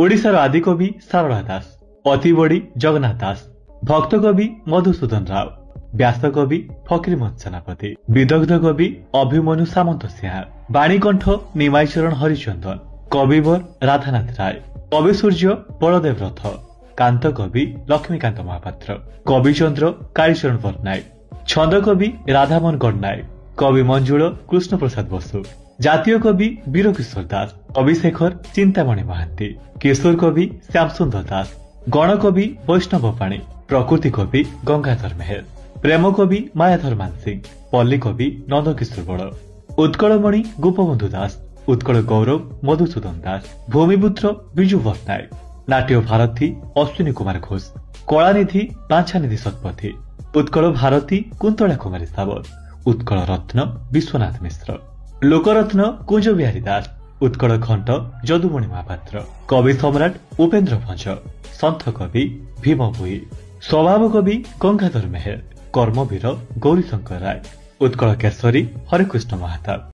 ओडिशार आदिकवि सारला दास, अतिबड़ी जगन्नाथ दास, भक्त कवि मधुसूदन राव, व्यास कवि फकीरमोहन सेनापति, विदग्ध कवि अभिमन्यु सामंत सिंह, बाणीकंठ निमाईचरण हरिचंदन, कविवर राधानाथ राय, कवि सूर्य बलदेव रथ, कांत कवि लक्ष्मीकांत महापात्र, कविचंद्र कालीचरण पट्टनायक, छंद कवि राधामोहन गणनायक, कवि मंजुल कृष्ण प्रसाद बसु, जातीय कवि वीरकिशोर दास, कविशेखर चिंतामणि महांती, किशोर कवि श्यामसुंदर दास, गणकवि वैष्णव पाणी, प्रकृति कवि गंगाधर मेहर, प्रेम कवि मायाधर मानसिंह, पल्ली कवि नंदकिशोर बड़, उत्कलमणि गोपबंधु दास, उत्कल गौरव मधुसूदन दास, भूमिपुत्र विजु पट्टनायक, नाट्य भारती अश्विनी कुमार घोष, कलानिधि बाछानिधि शतपथी, उत्कल भारती कुंतला कुमारी सावत, उत्कल रत्न विश्वनाथ मिश्र, लोकरत्न कुंज बिहारी दास, उत्कल घंट जदुमणि महापात्र, कवि सम्राट उपेन्द्र भंज, सन्थ कवि भीम भुई, स्वभाव कवि गंगाधर मेहर, कर्मवीर गौरीशंकर राय, उत्कल केशरी हरिकृष्ण महाताब।